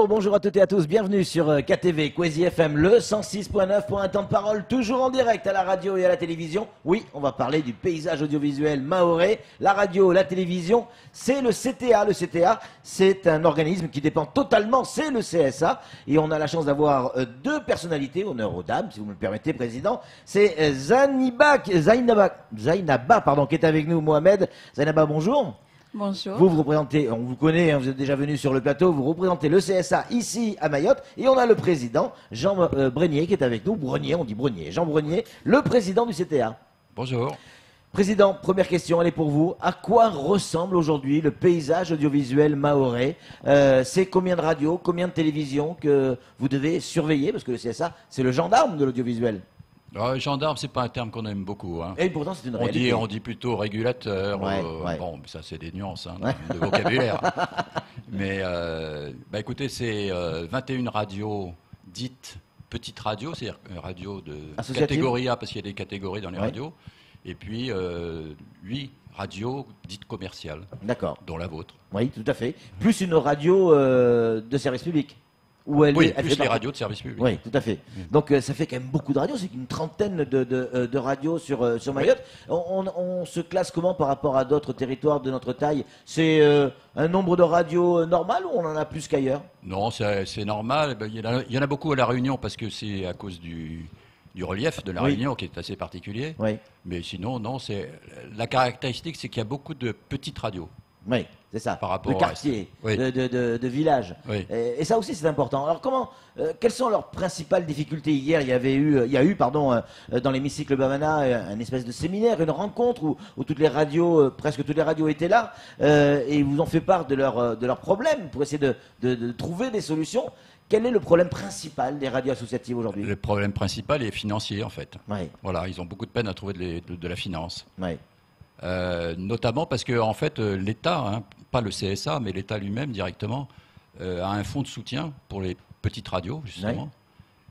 bonjour à toutes et à tous, bienvenue sur KTV, Kwezi FM, le 106.9 pour un temps de parole, toujours en direct à la radio et à la télévision. Oui, on va parler du paysage audiovisuel mahorais, la radio, la télévision, c'est le CTA. Le CTA, c'est un organisme qui dépend totalement, c'est le CSA. Et on a la chance d'avoir deux personnalités, honneur aux dames, si vous me le permettez, Président. C'est Zainaba, qui est avec nous, Mohamed. Zainaba, bonjour. Bonjour. Vous représentez, on vous connaît, hein, vous êtes déjà venu sur le plateau, vous représentez le CSA ici à Mayotte, et on a le président Jean Brenier qui est avec nous. Brenier, on dit Brenier. Jean Brenier, le président du CTA. Bonjour. Président, première question, elle est pour vous. À quoi ressemble aujourd'hui le paysage audiovisuel mahorais? C'est combien de radios, combien de télévisions que vous devez surveiller? Parce que le CSA, c'est le gendarme de l'audiovisuel. Gendarme, c'est pas un terme qu'on aime beaucoup. Hein. Et pourtant, c'est une réalité. On dit plutôt régulateur. Ouais. Bon, ça, c'est des nuances de vocabulaire. Mais, écoutez, c'est 21 radios dites petites radios, c'est-à-dire radio de catégorie A, parce qu'il y a des catégories dans les radios. Et puis, 8 radios dites commerciales. D'accord. Dont la vôtre. Oui, tout à fait. Plus une radio de service public. Oui, plus les radios de service public. Oui, tout à fait. Donc ça fait quand même beaucoup de radios, c'est une trentaine de radios sur Mayotte. On se classe comment par rapport à d'autres territoires de notre taille? C'est un nombre de radios normal ou on en a plus qu'ailleurs? Non, c'est normal. Il y en a beaucoup à La Réunion parce que c'est à cause du relief de La Réunion qui est assez particulier. Oui. Mais sinon, non, la caractéristique, c'est qu'il y a beaucoup de petites radios. Oui, c'est ça. Par rapport de quartier, de village. Oui. Et ça aussi, c'est important. Alors, quelles sont leurs principales difficultés? Hier, il y a eu, dans l'hémicycle Bamana, un espèce de séminaire, une rencontre où toutes les radios, presque toutes les radios étaient là, et ils vous ont fait part de leurs problèmes pour essayer de trouver des solutions. Quel est le problème principal des radios associatives aujourd'hui? Le problème principal est financier, en fait. Oui. Voilà, ils ont beaucoup de peine à trouver de la finance. Oui. Notamment parce que en fait, l'État, pas le CSA, mais l'État lui-même directement, a un fonds de soutien pour les petites radios, justement.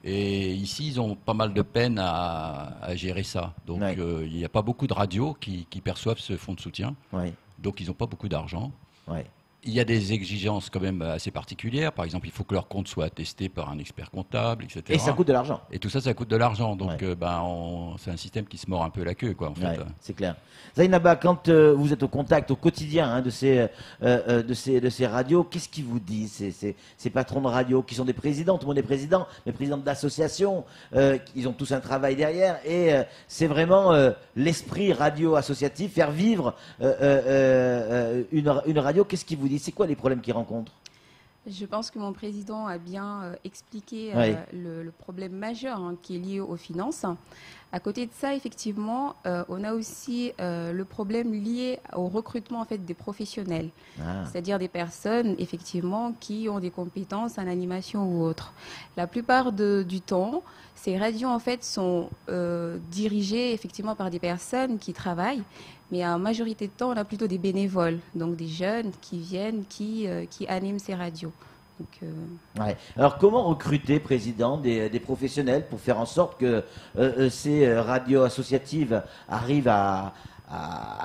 Oui. Et ici, ils ont pas mal de peine à gérer ça. Donc, il n'y a pas beaucoup de radios qui perçoivent ce fonds de soutien. Oui. Donc, ils n'ont pas beaucoup d'argent. Oui. Il y a des exigences quand même assez particulières. Par exemple, il faut que leur compte soit attesté par un expert comptable, etc. Et ça coûte de l'argent. Et tout ça, ça coûte de l'argent. Donc, c'est un système qui se mord un peu la queue, quoi, en fait. C'est clair. Zainaba, quand vous êtes au contact au quotidien de ces radios, qu'est-ce qu'ils vous disent, ces patrons de radio qui sont des présidents? Tout le monde est président, mais présidents d'associations. Ils ont tous un travail derrière. Et c'est vraiment l'esprit radio associatif, faire vivre une radio. Qu'est-ce qu'ils vous disent? C'est quoi les problèmes qu'ils rencontrent? Je pense que mon président a bien expliqué le problème majeur qui est lié aux finances. À côté de ça, effectivement, on a aussi le problème lié au recrutement en fait, des professionnels, c'est-à-dire des personnes effectivement qui ont des compétences en animation ou autre. La plupart du temps, ces radios en fait sont dirigées effectivement par des personnes qui travaillent. Mais en majorité de temps, on a plutôt des bénévoles, donc des jeunes qui viennent, qui animent ces radios. Donc, Alors, comment recruter, Président, des professionnels pour faire en sorte que ces radios associatives arrivent à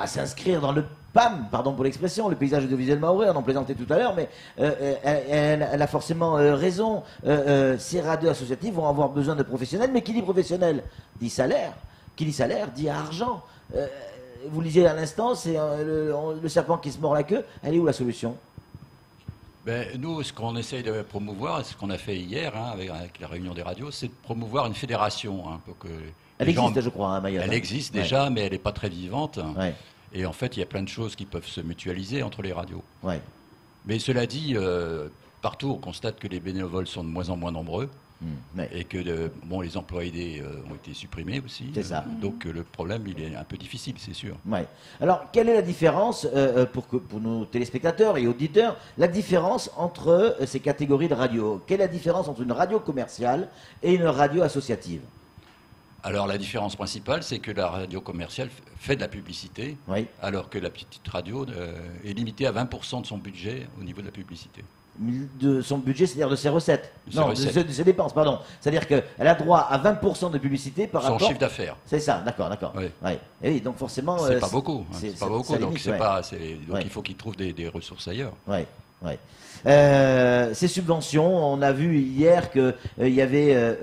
s'inscrire dans le PAM, pardon pour l'expression, le paysage audiovisuel mahorais, on en plaisantait tout à l'heure, mais elle a forcément raison. Ces radios associatives vont avoir besoin de professionnels, mais qui dit professionnel dit salaire. Qui dit salaire dit argent. Vous le disiez à l'instant, c'est le serpent qui se mord la queue. Elle est où la solution? Nous, ce qu'on essaye de promouvoir, ce qu'on a fait hier avec la réunion des radios, c'est de promouvoir une fédération. Pour que elle existe, je crois, à Mayotte. Elle existe déjà, mais elle n'est pas très vivante. Ouais. Et en fait, il y a plein de choses qui peuvent se mutualiser entre les radios. Ouais. Mais cela dit, partout, on constate que les bénévoles sont de moins en moins nombreux. Et que les employés ont été supprimés aussi. C'est ça. Donc le problème, il est un peu difficile, c'est sûr. Ouais. Alors, quelle est la différence, pour nos téléspectateurs et auditeurs, la différence entre ces catégories de radio? Quelle est la différence entre une radio commerciale et une radio associative? Alors, la différence principale, c'est que la radio commerciale fait de la publicité, alors que la petite radio est limitée à 20% de son budget au niveau de la publicité. De son budget, c'est-à-dire de ses recettes. De ses dépenses, pardon. C'est-dire qu'elle a droit à 20% de publicité par rapport... Son chiffre d'affaires. C'est ça, d'accord. Oui. Et oui, donc forcément... C'est pas beaucoup. C'est pas beaucoup, donc il faut qu'ils trouvent des ressources ailleurs. Ouais. Ces subventions, on a vu hier qu'il y avait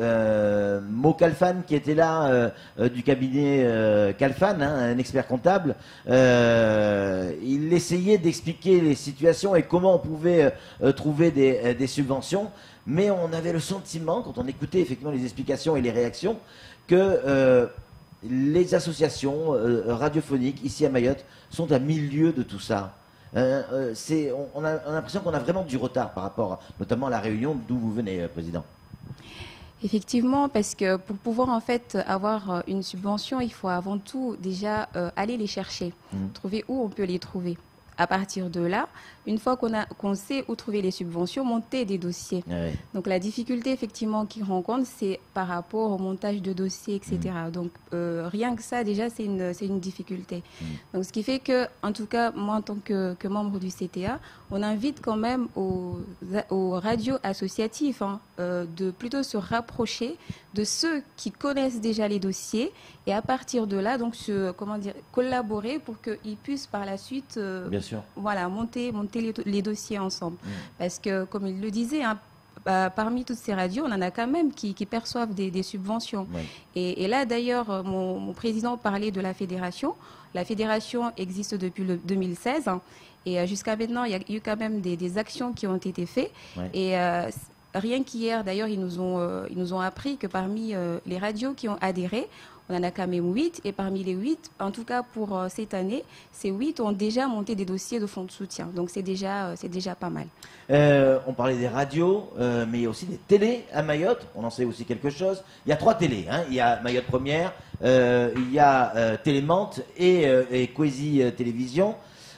Mo Kalfan qui était là du cabinet Kalfan, hein, un expert comptable. Il essayait d'expliquer les situations et comment on pouvait trouver des subventions, mais on avait le sentiment, quand on écoutait effectivement les explications et les réactions, que les associations radiophoniques ici à Mayotte sont à milieu de tout ça. On a l'impression qu'on a vraiment du retard par rapport notamment à la Réunion d'où vous venez, Président. Effectivement, parce que pour pouvoir en fait avoir une subvention, il faut avant tout déjà aller les chercher, trouver où on peut les trouver. À partir de là, une fois qu'on sait où trouver les subventions, monter des dossiers. Ah oui. Donc la difficulté effectivement qu'ils rencontrent, c'est par rapport au montage de dossiers, etc. Donc rien que ça, déjà, c'est une difficulté. Donc ce qui fait que, en tout cas, moi en tant que membre du CTA, on invite quand même aux radios associatives de plutôt se rapprocher de ceux qui connaissent déjà les dossiers et à partir de là, donc collaborer pour qu'ils puissent par la suite voilà, monter les dossiers ensemble. Parce que, comme il le disait, parmi toutes ces radios, on en a quand même qui perçoivent des subventions. Oui. Et là, d'ailleurs, mon président parlait de la fédération. La fédération existe depuis le 2016 et jusqu'à maintenant, il y a eu quand même des actions qui ont été faites. Oui. Et rien qu'hier, d'ailleurs, ils nous ont appris que parmi les radios qui ont adhéré, on en a quand même 8, et parmi les 8, en tout cas pour cette année, ces 8 ont déjà monté des dossiers de fonds de soutien. Donc c'est déjà pas mal. On parlait des radios, mais il y a aussi des télés à Mayotte. On en sait aussi quelque chose. Il y a 3 télés. Hein. Il y a Mayotte Première, il y a Télémante et Kwezi Télévision.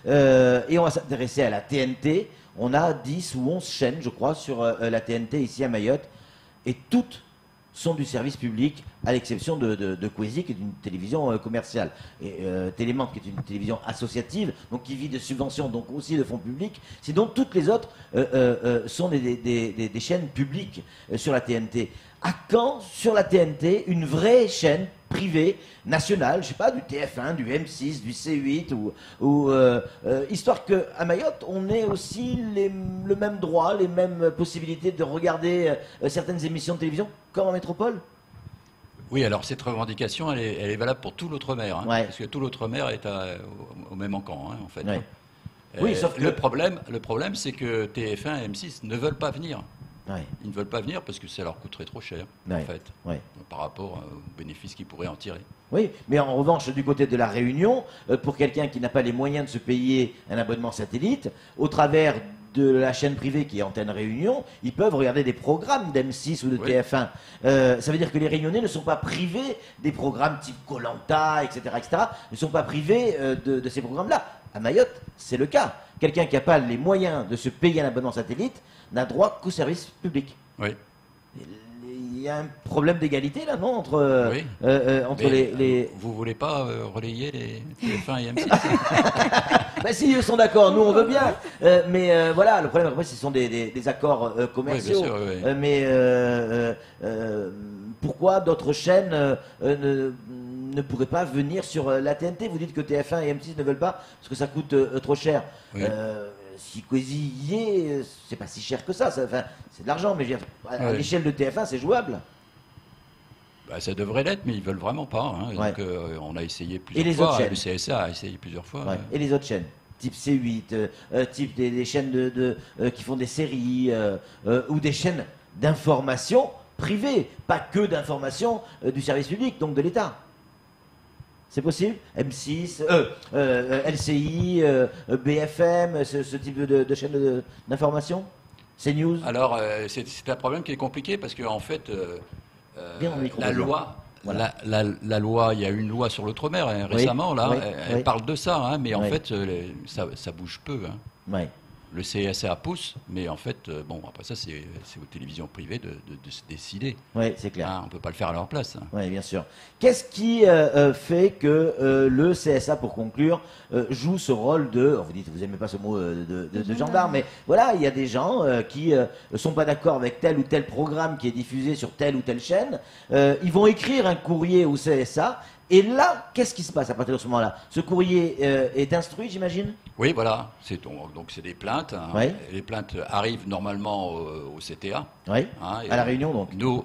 Et on va s'intéresser à la TNT. On a 10 ou 11 chaînes, je crois, sur la TNT ici à Mayotte. Et toutes sont du service public, à l'exception de Kwezi, qui est une télévision commerciale. Et Télémante, qui est une télévision associative, donc qui vit de subventions, donc aussi de fonds publics. Sinon, toutes les autres sont des chaînes publiques sur la TNT. À quand, sur la TNT, une vraie chaîne privée, nationale, je sais pas, du TF1, du M6, du C8, histoire qu'à Mayotte, on ait aussi le même droit, les mêmes possibilités de regarder certaines émissions de télévision, comme en métropole? Oui, alors cette revendication, elle est valable pour tout l'outre-mer, hein, parce que tout l'outre-mer est au même camp, hein, en fait. Ouais. Oui, sauf que le problème, c'est que TF1 et M6 ne veulent pas venir. Ouais. Ils ne veulent pas venir parce que ça leur coûterait trop cher, en fait, par rapport aux bénéfices qu'ils pourraient en tirer. Oui, mais en revanche, du côté de la Réunion, pour quelqu'un qui n'a pas les moyens de se payer un abonnement satellite, au travers de la chaîne privée qui est Antenne Réunion, ils peuvent regarder des programmes d'M6 ou de TF1. Ça veut dire que les Réunionnais ne sont pas privés des programmes type Koh-Lanta, etc., ne sont pas privés de ces programmes-là. À Mayotte, c'est le cas. Quelqu'un qui n'a pas les moyens de se payer un abonnement satellite n'a droit qu'au service public. Oui. Il y a un problème d'égalité là, non, entre les... Vous voulez pas relayer les TF1 et M6? Ben, si ils sont d'accord, nous on veut bien. Mais voilà, le problème après, ce sont des accords commerciaux. Oui, bien sûr, pourquoi d'autres chaînes ne pourraient pas venir sur la TNT? Vous dites que TF1 et M6 ne veulent pas parce que ça coûte trop cher. Oui. Si Kwezi y est, c'est pas si cher que ça. C'est de l'argent, mais à l'échelle de TF1, c'est jouable. Bah, ça devrait l'être, mais ils veulent vraiment pas. Hein. Donc, on a essayé plusieurs fois. Le CSA a essayé plusieurs fois. Et les autres chaînes, type C8, type des chaînes qui font des séries, ou des chaînes d'information privées, pas que d'information du service public, donc de l'État. C'est possible? M6, LCI, BFM, ce type de chaîne d'information? CNews? Alors, c'est un problème qui est compliqué parce qu'en fait, la loi, la loi, il y a une loi sur l'outre-mer récemment, elle parle de ça, hein, mais en fait, ça bouge peu. Hein. Le CSA pousse, mais en fait, après ça, c'est aux télévisions privées de se décider. Oui, c'est clair. Hein, on ne peut pas le faire à leur place. Hein. Oui, bien sûr. Qu'est-ce qui fait que le CSA, pour conclure, joue ce rôle de... Vous dites, vous n'aimez pas ce mot de gendarme, mais voilà, il y a des gens qui ne sont pas d'accord avec tel ou tel programme qui est diffusé sur telle ou telle chaîne. Ils vont écrire un courrier au CSA Et là, qu'est-ce qui se passe à partir de ce moment-là? Ce courrier est instruit, j'imagine? Oui, voilà. Donc c'est des plaintes. Hein. Oui. Les plaintes arrivent normalement au CTA. Oui. Hein, à la Réunion, donc. Nous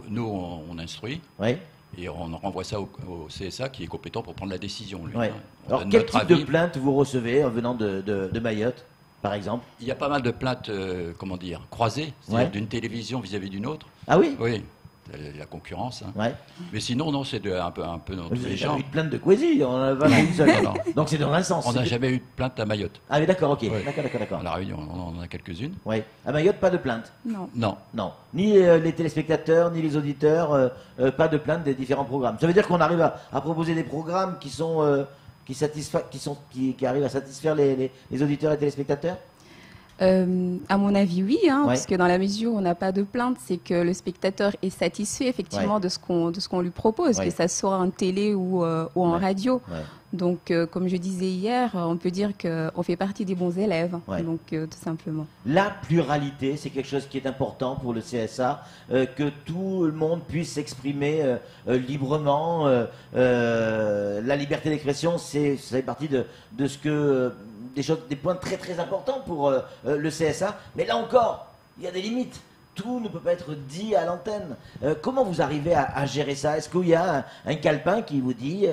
on instruit. Oui. Et on renvoie ça au CSA qui est compétent pour prendre la décision. Lui, oui. hein. Alors, quel type de plainte vous recevez en venant de Mayotte, par exemple? Il y a pas mal de plaintes, croisées, c'est-à-dire d'une télévision vis-à-vis d'une autre. Ah oui? Oui. La concurrence. Hein. Ouais. Mais sinon, non, c'est un peu dans tous les genres. Vous avez eu de plainte de Coisy, on n'a pas eu une seule. Donc c'est dans un sens. On n'a jamais eu de plainte à Mayotte. Ah oui, d'accord, ok. Ouais. D'accord. À La Réunion, on en a quelques-unes. Oui. À Mayotte, pas de plainte? Non. Non. Ni les téléspectateurs, ni les auditeurs, pas de plainte des différents programmes. Ça veut dire qu'on arrive à proposer des programmes qui arrivent à satisfaire les auditeurs et téléspectateurs? À mon avis, oui, ouais. parce que dans la mesure où on n'a pas de plainte, c'est que le spectateur est satisfait effectivement de ce qu'on lui propose, que ça soit en télé ou en radio. Ouais. Donc, comme je disais hier, on peut dire qu'on fait partie des bons élèves, donc tout simplement. La pluralité, c'est quelque chose qui est important pour le CSA, que tout le monde puisse s'exprimer librement. La liberté d'expression, ça fait partie de ce que... des points très très importants pour le CSA, mais là encore, il y a des limites. Tout ne peut pas être dit à l'antenne. Comment vous arrivez à gérer ça? Est-ce qu'il y a un calepin qui vous dit,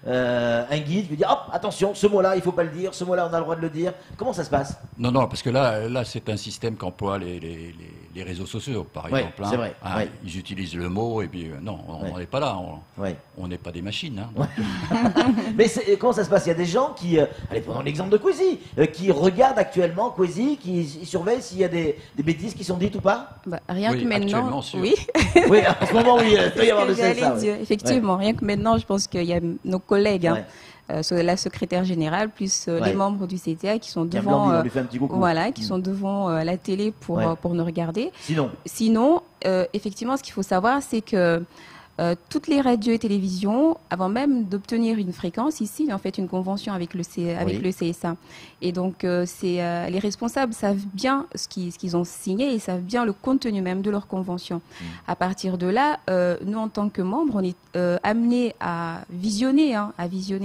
un guide qui vous dit, hop, attention, ce mot-là, il ne faut pas le dire, ce mot-là, on a le droit de le dire? Comment ça se passe? Non, parce que là c'est un système qu'emploient les réseaux sociaux, par exemple. C'est vrai. Ils utilisent le mot, et puis non, on n'est pas là. On n'est pas des machines. Hein, mais comment ça se passe? Il y a des gens qui, allez, prenons l'exemple de Coisy, qui regardent actuellement Coisy, qui surveillent s'il y a des bêtises qui sont dites ou pas? Rien que maintenant, oui. Oui, en ce moment, oui, il peut y avoir de ça. Effectivement, rien que maintenant, je pense qu'il y a nos collègues, la secrétaire générale, plus les membres du CTA qui sont devant, qui sont devant la télé pour nous regarder. Sinon, effectivement, ce qu'il faut savoir, c'est que toutes les radios et télévisions, avant même d'obtenir une fréquence, ici, ils ont fait une convention avec le CSA. Et donc, les responsables savent bien ce qu'ils ont signé et savent bien le contenu même de leur convention. À partir de là, nous, en tant que membres, on est amenés à visionner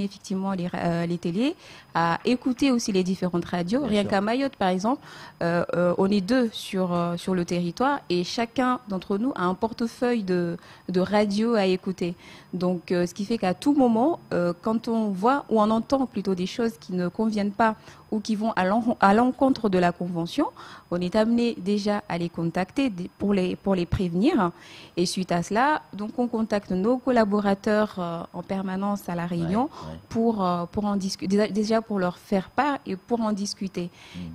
effectivement les télés, à écouter aussi les différentes radios. Rien qu'à Mayotte, par exemple, on est 2 sur le territoire et chacun d'entre nous a un portefeuille de radios à écouter. Donc, ce qui fait qu'à tout moment, quand on voit ou on entend plutôt des choses qui ne conviennent pas ou qui vont à l'encontre de la convention, on est amené déjà à les contacter pour les prévenir. Et suite à cela, donc on contacte nos collaborateurs en permanence à La Réunion pour en discuter, déjà pour leur faire part et pour en discuter.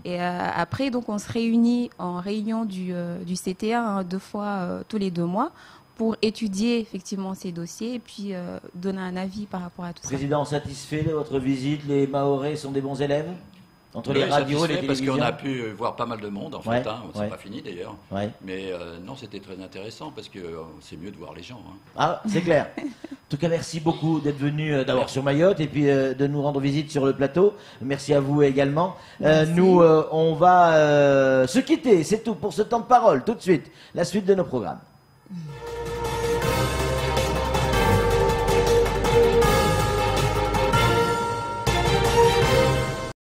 Et après, donc on se réunit en réunion du CTA 2 fois tous les 2 mois pour étudier effectivement ces dossiers et puis donner un avis par rapport à tout ça. Président, satisfait de votre visite? Les Mahorais sont des bons élèves? Entre les radios et les télévisions? Parce qu'on a pu voir pas mal de monde, en fait. C'est pas fini d'ailleurs. Mais non, c'était très intéressant parce que c'est mieux de voir les gens. Hein. Ah, c'est clair. En tout cas, merci beaucoup d'être venu d'abord sur Mayotte et puis de nous rendre visite sur le plateau. Merci à vous également. Nous, on va se quitter. C'est tout pour ce temps de parole. Tout de suite, la suite de nos programmes.